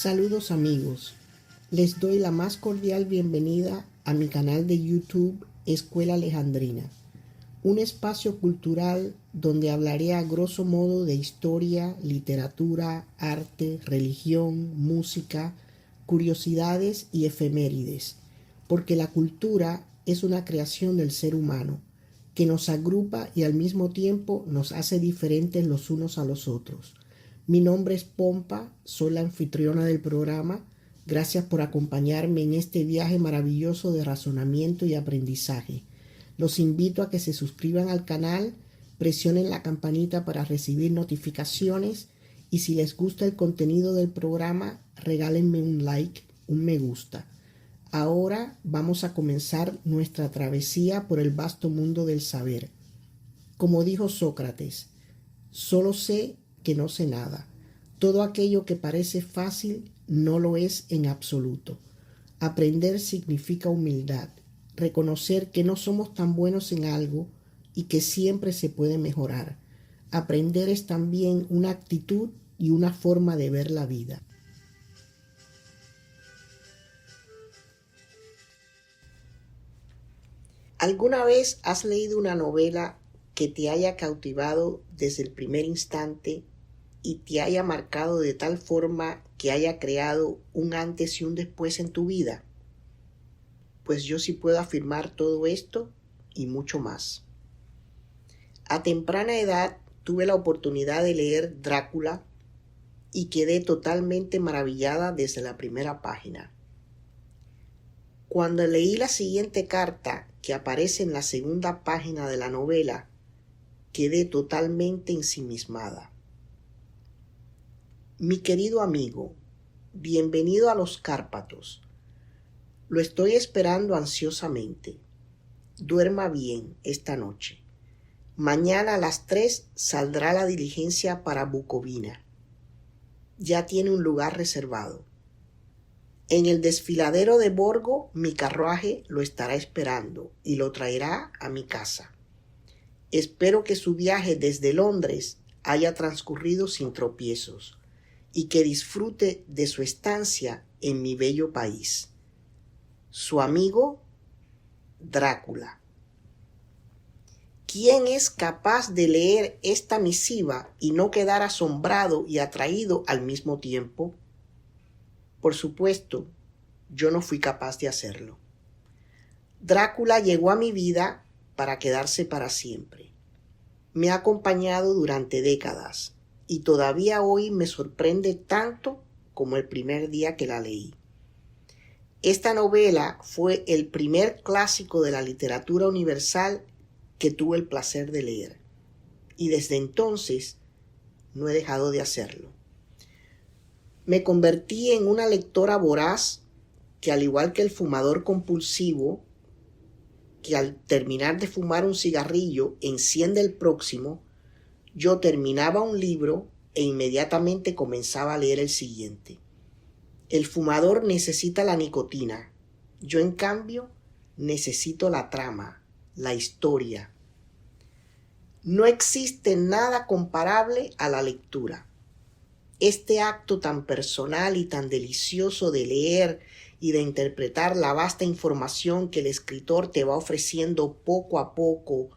Saludos amigos, les doy la más cordial bienvenida a mi canal de YouTube Escuela Alejandrina, un espacio cultural donde hablaré a grosso modo de historia, literatura, arte, religión, música, curiosidades y efemérides, porque la cultura es una creación del ser humano que nos agrupa y al mismo tiempo nos hace diferentes los unos a los otros. Mi nombre es Pompa, soy la anfitriona del programa. Gracias por acompañarme en este viaje maravilloso de razonamiento y aprendizaje. Los invito a que se suscriban al canal, presionen la campanita para recibir notificaciones y si les gusta el contenido del programa, regálenme un like, un me gusta. Ahora vamos a comenzar nuestra travesía por el vasto mundo del saber. Como dijo Sócrates, solo sé que no sé nada. Todo aquello que parece fácil no lo es en absoluto. Aprender significa humildad, reconocer que no somos tan buenos en algo y que siempre se puede mejorar. Aprender es también una actitud y una forma de ver la vida. ¿Alguna vez has leído una novela que te haya cautivado desde el primer instante y te haya marcado de tal forma que haya creado un antes y un después en tu vida? Pues yo sí puedo afirmar todo esto y mucho más. A temprana edad tuve la oportunidad de leer Drácula y quedé totalmente maravillada desde la primera página. Cuando leí la siguiente carta que aparece en la segunda página de la novela, quedé totalmente ensimismada. Mi querido amigo, bienvenido a los Cárpatos. Lo estoy esperando ansiosamente. Duerma bien esta noche. Mañana a las 3 saldrá la diligencia para Bucovina. Ya tiene un lugar reservado. En el desfiladero de Borgo mi carruaje lo estará esperando y lo traerá a mi casa. Espero que su viaje desde Londres haya transcurrido sin tropiezos y que disfrute de su estancia en mi bello país. Su amigo Drácula. ¿Quién es capaz de leer esta misiva y no quedar asombrado y atraído al mismo tiempo? Por supuesto, yo no fui capaz de hacerlo. Drácula llegó a mi vida para quedarse para siempre. Me ha acompañado durante décadas y todavía hoy me sorprende tanto como el primer día que la leí. Esta novela fue el primer clásico de la literatura universal que tuve el placer de leer y desde entonces no he dejado de hacerlo. Me convertí en una lectora voraz que, al igual que el fumador compulsivo, que al terminar de fumar un cigarrillo enciende el próximo, yo terminaba un libro e inmediatamente comenzaba a leer el siguiente. El fumador necesita la nicotina. Yo, en cambio, necesito la trama, la historia. No existe nada comparable a la lectura. Este acto tan personal y tan delicioso de leer y de interpretar la vasta información que el escritor te va ofreciendo poco a poco,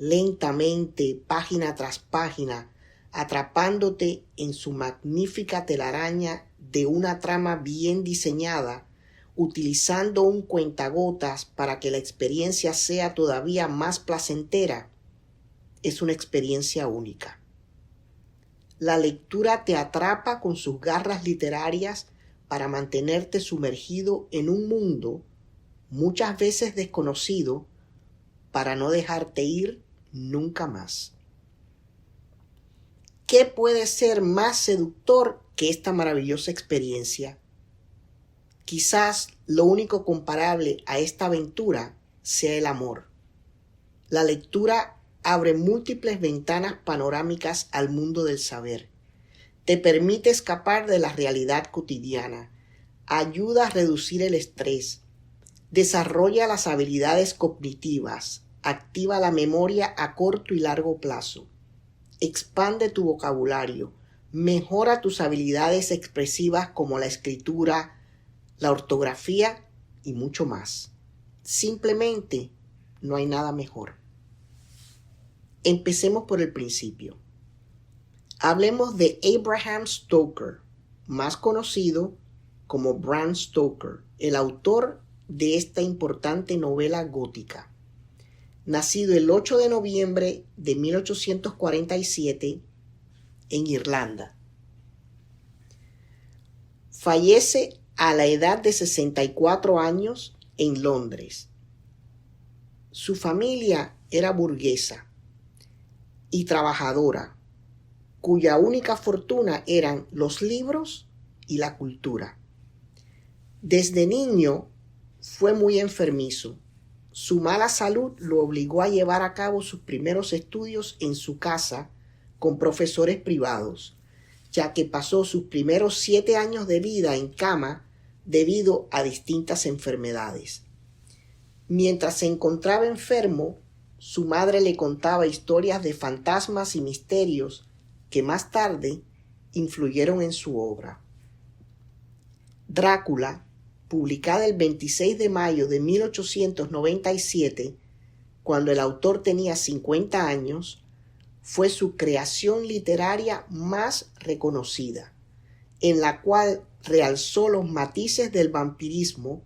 lentamente, página tras página, atrapándote en su magnífica telaraña de una trama bien diseñada, utilizando un cuentagotas para que la experiencia sea todavía más placentera, es una experiencia única. La lectura te atrapa con sus garras literarias para mantenerte sumergido en un mundo muchas veces desconocido para no dejarte ir nunca más. ¿Qué puede ser más seductor que esta maravillosa experiencia? Quizás lo único comparable a esta aventura sea el amor. La lectura abre múltiples ventanas panorámicas al mundo del saber. Te permite escapar de la realidad cotidiana, ayuda a reducir el estrés, desarrolla las habilidades cognitivas, activa la memoria a corto y largo plazo, expande tu vocabulario, mejora tus habilidades expresivas como la escritura, la ortografía y mucho más. Simplemente no hay nada mejor. Empecemos por el principio. Hablemos de Abraham Stoker, más conocido como Bram Stoker, el autor de esta importante novela gótica. Nacido el 8 de noviembre de 1847 en Irlanda. Fallece a la edad de 64 años en Londres. Su familia era burguesa y trabajadora, cuya única fortuna eran los libros y la cultura. Desde niño fue muy enfermizo. Su mala salud lo obligó a llevar a cabo sus primeros estudios en su casa con profesores privados, ya que pasó sus primeros 7 años de vida en cama debido a distintas enfermedades. Mientras se encontraba enfermo, su madre le contaba historias de fantasmas y misterios que más tarde influyeron en su obra. Drácula, publicada el 26 de mayo de 1897, cuando el autor tenía 50 años, fue su creación literaria más reconocida, en la cual realzó los matices del vampirismo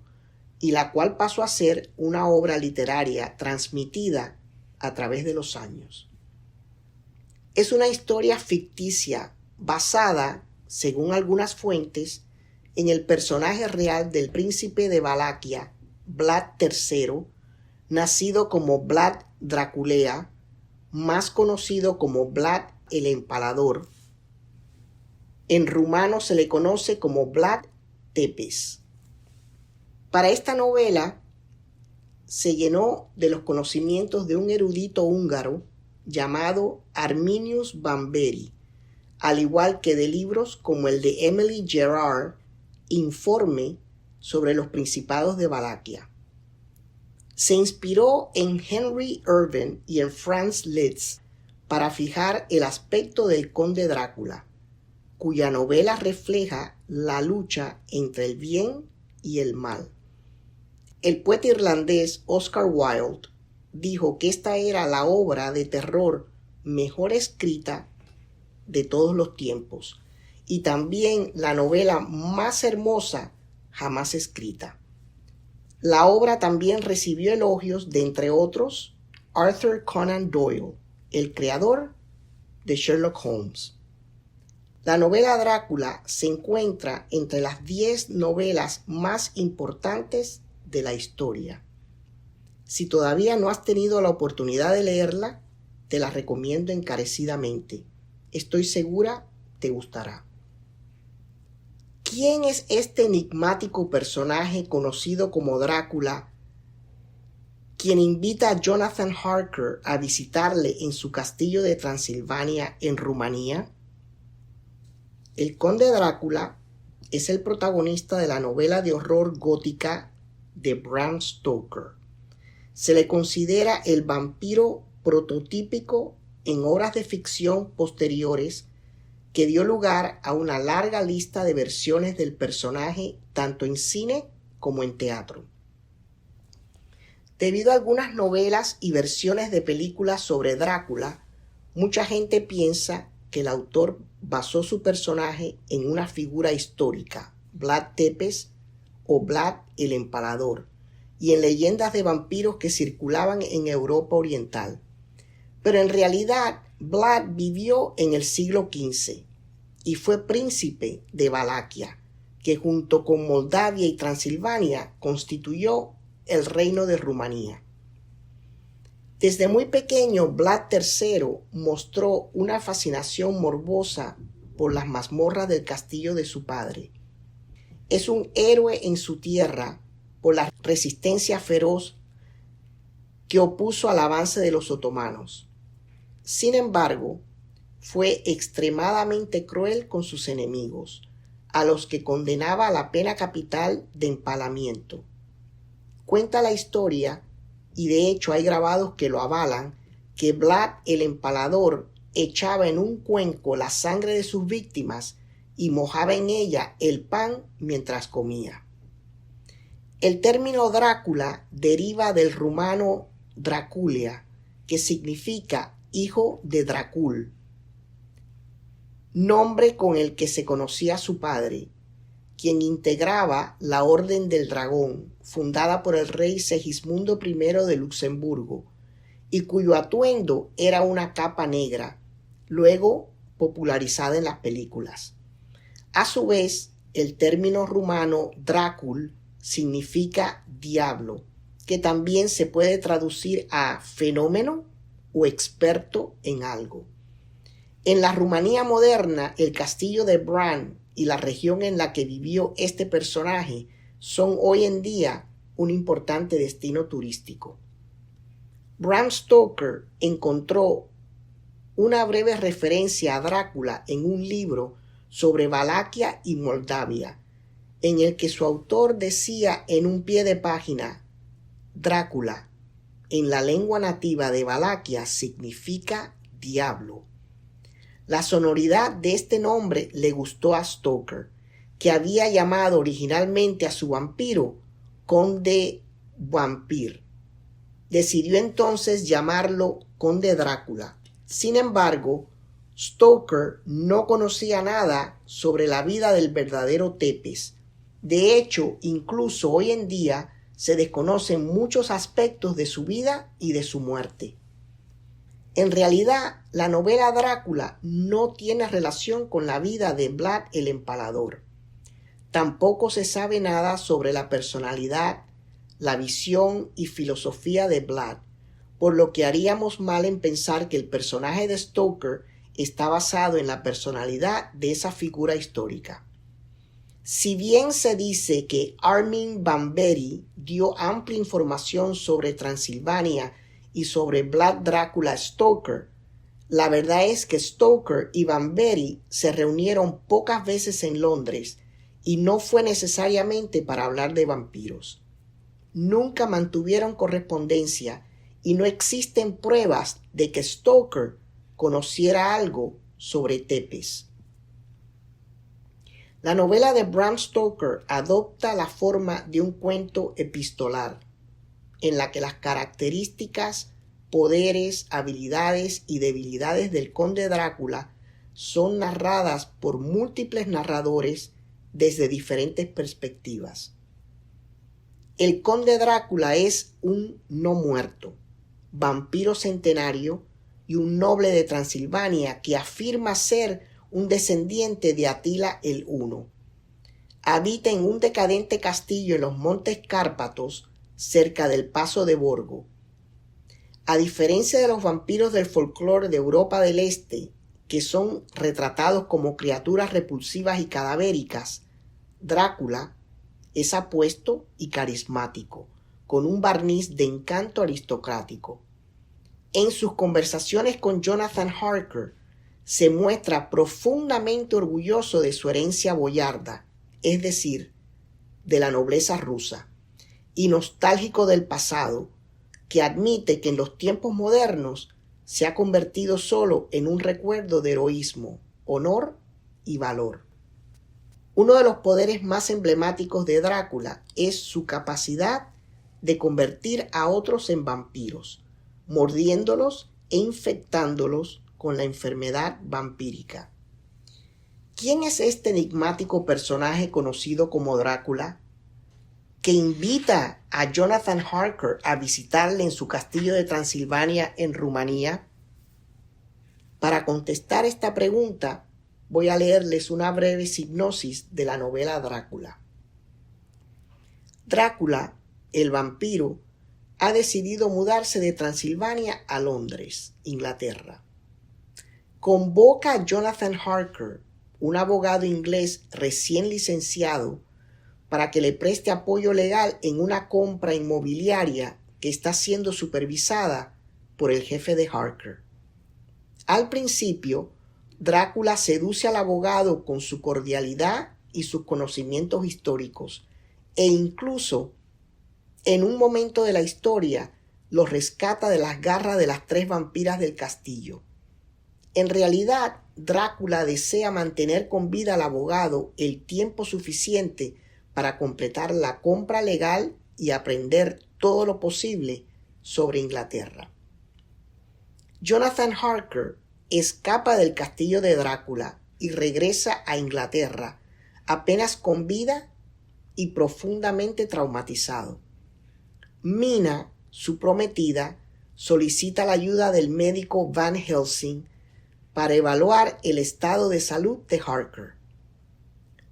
y la cual pasó a ser una obra literaria transmitida a través de los años. Es una historia ficticia basada, según algunas fuentes, en el personaje real del príncipe de Valaquia, Vlad III, nacido como Vlad Draculea, más conocido como Vlad el Empalador. En rumano se le conoce como Vlad Tepes. Para esta novela se llenó de los conocimientos de un erudito húngaro llamado Arminius Bamberi, al igual que de libros como el de Emily Gerard, Informe sobre los Principados de Valaquia. Se inspiró en Henry Irving y en Franz Liszt para fijar el aspecto del conde Drácula, cuya novela refleja la lucha entre el bien y el mal. El poeta irlandés Oscar Wilde dijo que esta era la obra de terror mejor escrita de todos los tiempos y también la novela más hermosa jamás escrita. La obra también recibió elogios de, entre otros, Arthur Conan Doyle, el creador de Sherlock Holmes. La novela Drácula se encuentra entre las 10 novelas más importantes de la historia. Si todavía no has tenido la oportunidad de leerla, te la recomiendo encarecidamente. Estoy segura te gustará. ¿Quién es este enigmático personaje conocido como Drácula, quien invita a Jonathan Harker a visitarle en su castillo de Transilvania en Rumanía? El conde Drácula es el protagonista de la novela de horror gótica de Bram Stoker. Se le considera el vampiro prototípico en obras de ficción posteriores que dio lugar a una larga lista de versiones del personaje tanto en cine como en teatro. Debido a algunas novelas y versiones de películas sobre Drácula, mucha gente piensa que el autor basó su personaje en una figura histórica, Vlad Tepes o Vlad el Empalador, y en leyendas de vampiros que circulaban en Europa Oriental. Pero en realidad, Vlad vivió en el siglo XV y fue príncipe de Valaquia, que junto con Moldavia y Transilvania constituyó el reino de Rumanía. Desde muy pequeño, Vlad III mostró una fascinación morbosa por las mazmorras del castillo de su padre. Es un héroe en su tierra por la resistencia feroz que opuso al avance de los otomanos. Sin embargo, fue extremadamente cruel con sus enemigos, a los que condenaba a la pena capital de empalamiento. Cuenta la historia, y de hecho hay grabados que lo avalan, que Vlad el Empalador echaba en un cuenco la sangre de sus víctimas y mojaba en ella el pan mientras comía. El término Drácula deriva del rumano Draculia, que significa hijo de Drácul, nombre con el que se conocía a su padre, quien integraba la Orden del Dragón, fundada por el rey Segismundo I de Luxemburgo, y cuyo atuendo era una capa negra, luego popularizada en las películas. A su vez, el término rumano Drácul significa diablo, que también se puede traducir a fenómeno o experto en algo. En la Rumanía moderna, el castillo de Bran y la región en la que vivió este personaje son hoy en día un importante destino turístico. Bram Stoker encontró una breve referencia a Drácula en un libro sobre Valaquia y Moldavia, en el que su autor decía en un pie de página: Drácula, en la lengua nativa de Valaquia, significa diablo. La sonoridad de este nombre le gustó a Stoker, que había llamado originalmente a su vampiro Conde Vampir. Decidió entonces llamarlo Conde Drácula. Sin embargo, Stoker no conocía nada sobre la vida del verdadero Tepes. De hecho, incluso hoy en día se desconocen muchos aspectos de su vida y de su muerte. En realidad, la novela Drácula no tiene relación con la vida de Vlad el Empalador. Tampoco se sabe nada sobre la personalidad, la visión y filosofía de Vlad, por lo que haríamos mal en pensar que el personaje de Stoker está basado en la personalidad de esa figura histórica. Si bien se dice que Armin van Buren dio amplia información sobre Transilvania y sobre Vlad Drácula Stoker, la verdad es que Stoker y van Buren se reunieron pocas veces en Londres y no fue necesariamente para hablar de vampiros. Nunca mantuvieron correspondencia y no existen pruebas de que Stoker conociera algo sobre Tepes. La novela de Bram Stoker adopta la forma de un cuento epistolar, en la que las características, poderes, habilidades y debilidades del conde Drácula son narradas por múltiples narradores desde diferentes perspectivas. El conde Drácula es un no muerto, vampiro centenario y un noble de Transilvania que afirma ser un descendiente de Atila el Huno. Habita en un decadente castillo en los montes Cárpatos, cerca del paso de Borgo. A diferencia de los vampiros del folclore de Europa del Este, que son retratados como criaturas repulsivas y cadavéricas, Drácula es apuesto y carismático, con un barniz de encanto aristocrático. En sus conversaciones con Jonathan Harker, se muestra profundamente orgulloso de su herencia boyarda, es decir, de la nobleza rusa, y nostálgico del pasado, que admite que en los tiempos modernos se ha convertido solo en un recuerdo de heroísmo, honor y valor. Uno de los poderes más emblemáticos de Drácula es su capacidad de convertir a otros en vampiros, mordiéndolos e infectándolos con la enfermedad vampírica. ¿Quién es este enigmático personaje conocido como Drácula, que invita a Jonathan Harker a visitarle en su castillo de Transilvania en Rumanía? Para contestar esta pregunta, voy a leerles una breve sinopsis de la novela Drácula. Drácula, el vampiro, ha decidido mudarse de Transilvania a Londres, Inglaterra. Convoca a Jonathan Harker, un abogado inglés recién licenciado, para que le preste apoyo legal en una compra inmobiliaria que está siendo supervisada por el jefe de Harker. Al principio, Drácula seduce al abogado con su cordialidad y sus conocimientos históricos, e incluso, en un momento de la historia, lo rescata de las garras de las 3 vampiras del castillo. En realidad, Drácula desea mantener con vida al abogado el tiempo suficiente para completar la compra legal y aprender todo lo posible sobre Inglaterra. Jonathan Harker escapa del castillo de Drácula y regresa a Inglaterra, apenas con vida y profundamente traumatizado. Mina, su prometida, solicita la ayuda del médico Van Helsing para evaluar el estado de salud de Harker.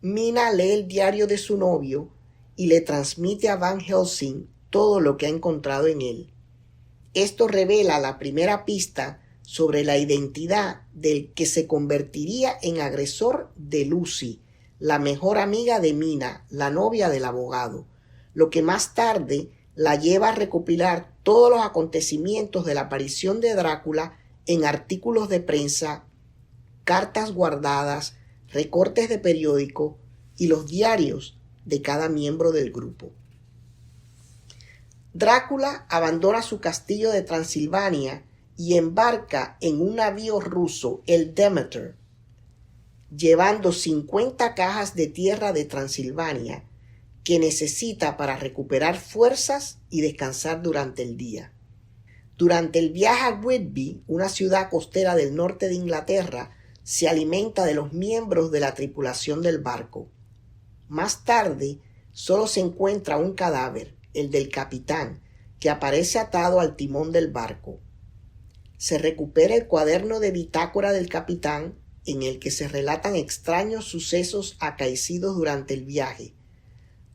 Mina lee el diario de su novio y le transmite a Van Helsing todo lo que ha encontrado en él. Esto revela la primera pista sobre la identidad del que se convertiría en agresor de Lucy, la mejor amiga de Mina, la novia del abogado, lo que más tarde la lleva a recopilar todos los acontecimientos de la aparición de Drácula en artículos de prensa, cartas guardadas, recortes de periódico y los diarios de cada miembro del grupo. Drácula abandona su castillo de Transilvania y embarca en un navío ruso, el Demeter, llevando 50 cajas de tierra de Transilvania que necesita para recuperar fuerzas y descansar durante el día. Durante el viaje a Whitby, una ciudad costera del norte de Inglaterra, se alimenta de los miembros de la tripulación del barco. Más tarde, solo se encuentra un cadáver, el del capitán, que aparece atado al timón del barco. Se recupera el cuaderno de bitácora del capitán, en el que se relatan extraños sucesos acaecidos durante el viaje.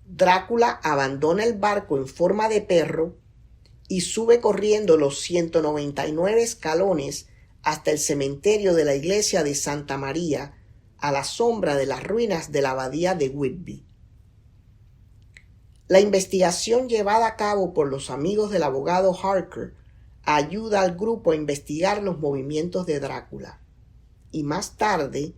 Drácula abandona el barco en forma de perro y sube corriendo los 199 escalones hasta el cementerio de la iglesia de Santa María, a la sombra de las ruinas de la abadía de Whitby. La investigación llevada a cabo por los amigos del abogado Harker ayuda al grupo a investigar los movimientos de Drácula y más tarde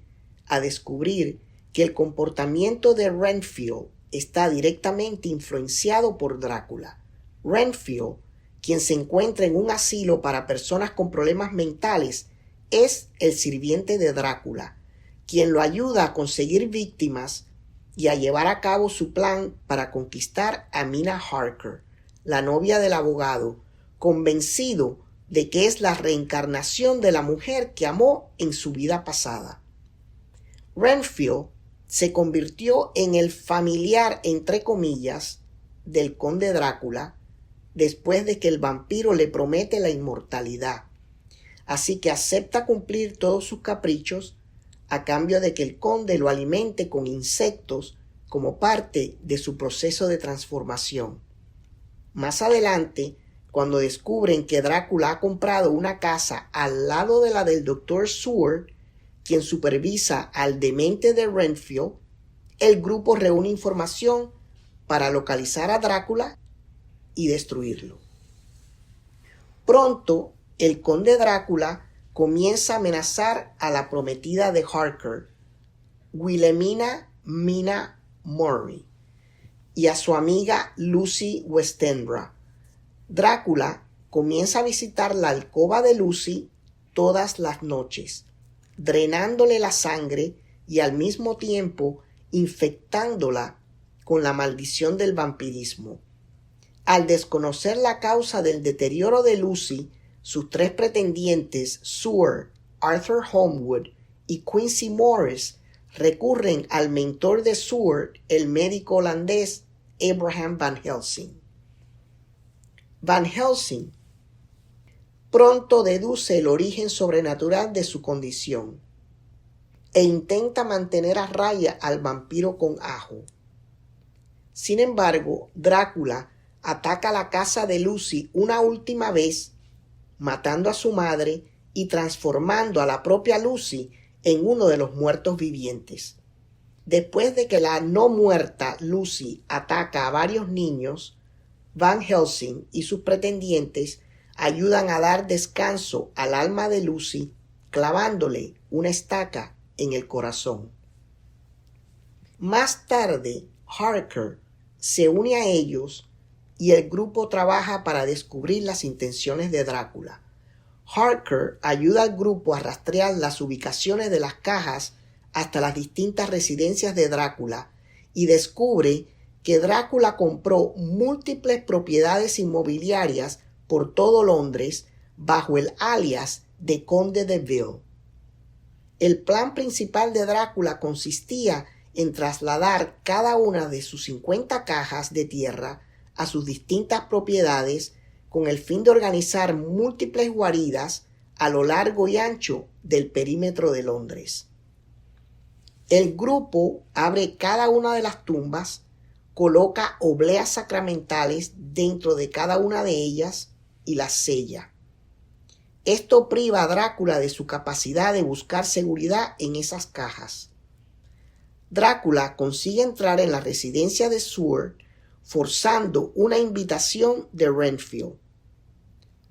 a descubrir que el comportamiento de Renfield está directamente influenciado por Drácula. Renfield, quien se encuentra en un asilo para personas con problemas mentales, es el sirviente de Drácula, quien lo ayuda a conseguir víctimas y a llevar a cabo su plan para conquistar a Mina Harker, la novia del abogado, convencido de que es la reencarnación de la mujer que amó en su vida pasada. Renfield se convirtió en el familiar, entre comillas, del conde Drácula después de que el vampiro le promete la inmortalidad. Así que acepta cumplir todos sus caprichos a cambio de que el conde lo alimente con insectos como parte de su proceso de transformación. Más adelante, cuando descubren que Drácula ha comprado una casa al lado de la del Dr. Seward, quien supervisa al demente de Renfield, el grupo reúne información para localizar a Drácula y destruirlo. Pronto, el conde Drácula comienza a amenazar a la prometida de Harker, Wilhelmina Mina Murray, y a su amiga Lucy Westenra. Drácula comienza a visitar la alcoba de Lucy todas las noches, drenándole la sangre y al mismo tiempo infectándola con la maldición del vampirismo. Al desconocer la causa del deterioro de Lucy, sus tres pretendientes, Seward, Arthur Holmwood y Quincy Morris, recurren al mentor de Seward, el médico holandés Abraham Van Helsing. Van Helsing pronto deduce el origen sobrenatural de su condición e intenta mantener a raya al vampiro con ajo. Sin embargo, Drácula ataca la casa de Lucy una última vez, matando a su madre y transformando a la propia Lucy en uno de los muertos vivientes. Después de que la no muerta Lucy ataca a varios niños, Van Helsing y sus pretendientes ayudan a dar descanso al alma de Lucy clavándole una estaca en el corazón. Más tarde, Harker se une a ellos y el grupo trabaja para descubrir las intenciones de Drácula. Harker ayuda al grupo a rastrear las ubicaciones de las cajas hasta las distintas residencias de Drácula y descubre que Drácula compró múltiples propiedades inmobiliarias por todo Londres bajo el alias de Conde de Ville. El plan principal de Drácula consistía en trasladar cada una de sus 50 cajas de tierra a sus distintas propiedades con el fin de organizar múltiples guaridas a lo largo y ancho del perímetro de Londres. El grupo abre cada una de las tumbas, coloca obleas sacramentales dentro de cada una de ellas y las sella. Esto priva a Drácula de su capacidad de buscar seguridad en esas cajas. Drácula consigue entrar en la residencia de Seward forzando una invitación de Renfield.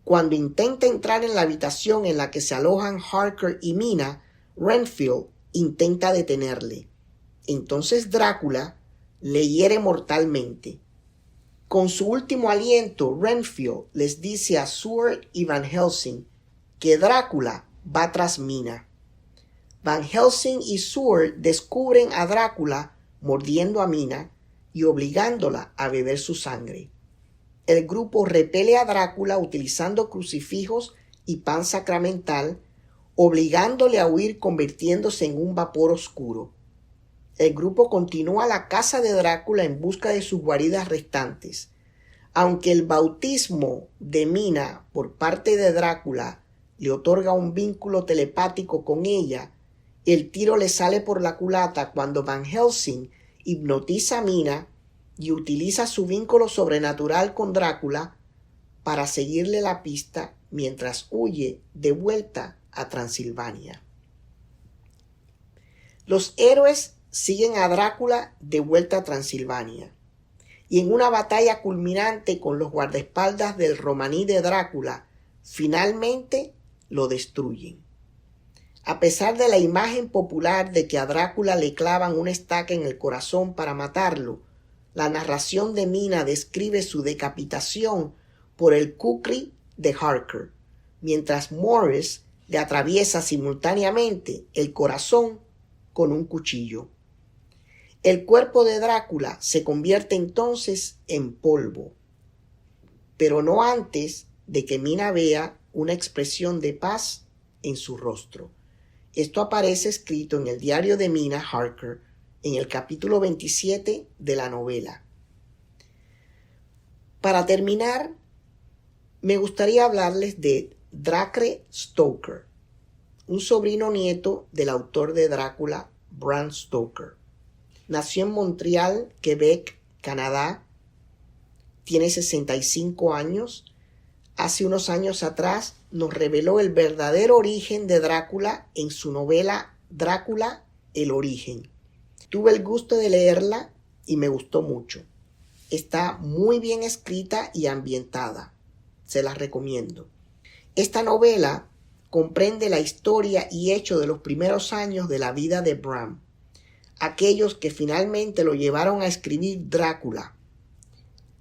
Cuando intenta entrar en la habitación en la que se alojan Harker y Mina, Renfield intenta detenerle. Entonces Drácula le hiere mortalmente. Con su último aliento, Renfield les dice a Seward y Van Helsing que Drácula va tras Mina. Van Helsing y Seward descubren a Drácula mordiendo a Mina y obligándola a beber su sangre. El grupo repele a Drácula utilizando crucifijos y pan sacramental, obligándole a huir convirtiéndose en un vapor oscuro. El grupo continúa la caza de Drácula en busca de sus guaridas restantes. Aunque el bautismo de Mina por parte de Drácula le otorga un vínculo telepático con ella, el tiro le sale por la culata cuando Van Helsing hipnotiza a Mina y utiliza su vínculo sobrenatural con Drácula para seguirle la pista mientras huye de vuelta a Transilvania. Los héroes siguen a Drácula de vuelta a Transilvania y en una batalla culminante con los guardaespaldas del romaní de Drácula, finalmente lo destruyen. A pesar de la imagen popular de que a Drácula le clavan una estaca en el corazón para matarlo, la narración de Mina describe su decapitación por el kukri de Harker, mientras Morris le atraviesa simultáneamente el corazón con un cuchillo. El cuerpo de Drácula se convierte entonces en polvo, pero no antes de que Mina vea una expresión de paz en su rostro. Esto aparece escrito en el diario de Mina Harker en el capítulo 27 de la novela. Para terminar, me gustaría hablarles de Dacre Stoker, un sobrino nieto del autor de Drácula, Bram Stoker. Nació en Montreal, Quebec, Canadá. Tiene 65 años. Hace unos años atrás nos reveló el verdadero origen de Drácula en su novela Drácula, el origen. Tuve el gusto de leerla y me gustó mucho. Está muy bien escrita y ambientada. Se las recomiendo. Esta novela comprende la historia y hecho de los primeros años de la vida de Bram, aquellos que finalmente lo llevaron a escribir Drácula.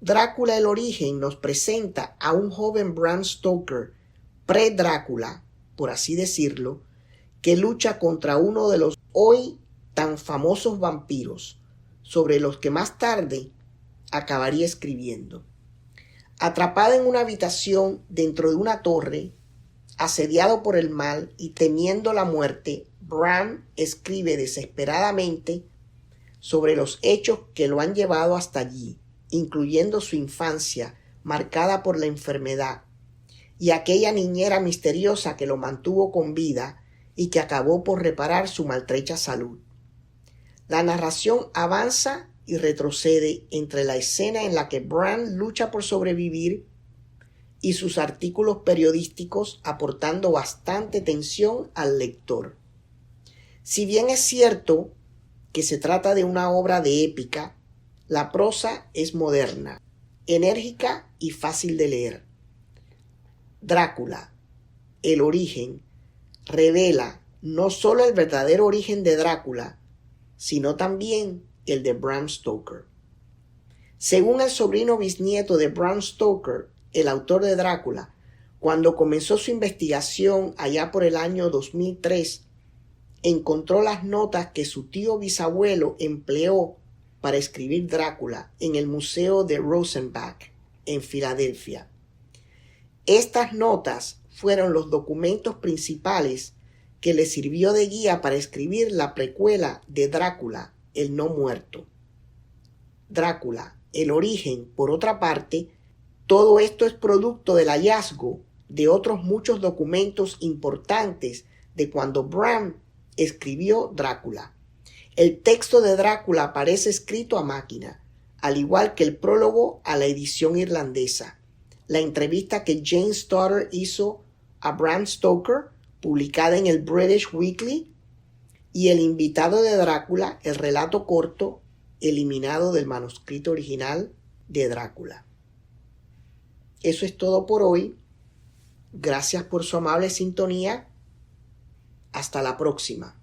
Drácula el origen nos presenta a un joven Bram Stoker, pre-Drácula, por así decirlo, que lucha contra uno de los hoy tan famosos vampiros, sobre los que más tarde acabaría escribiendo. Atrapado en una habitación dentro de una torre, asediado por el mal y temiendo la muerte, Bram escribe desesperadamente sobre los hechos que lo han llevado hasta allí, incluyendo su infancia marcada por la enfermedad y aquella niñera misteriosa que lo mantuvo con vida y que acabó por reparar su maltrecha salud. La narración avanza y retrocede entre la escena en la que Bram lucha por sobrevivir y sus artículos periodísticos, aportando bastante tensión al lector. Si bien es cierto que se trata de una obra de épica, la prosa es moderna, enérgica y fácil de leer. Drácula, el origen, revela no solo el verdadero origen de Drácula, sino también el de Bram Stoker. Según el sobrino bisnieto de Bram Stoker, el autor de Drácula, Cuando comenzó su investigación allá por el año 2003, encontró las notas que su tío bisabuelo empleó para escribir Drácula en el Museo de Rosenbach, en Filadelfia. Estas notas fueron los documentos principales que le sirvió de guía para escribir la precuela de Drácula, el no muerto. Drácula, el origen, por otra parte, todo esto es producto del hallazgo de otros muchos documentos importantes de cuando Bram escribió Drácula. El texto de Drácula aparece escrito a máquina, al igual que el prólogo a la edición irlandesa, la entrevista que James Stoddard hizo a Bram Stoker, publicada en el British Weekly, y el invitado de Drácula, el relato corto eliminado del manuscrito original de Drácula. Eso es todo por hoy. Gracias por su amable sintonía. Hasta la próxima.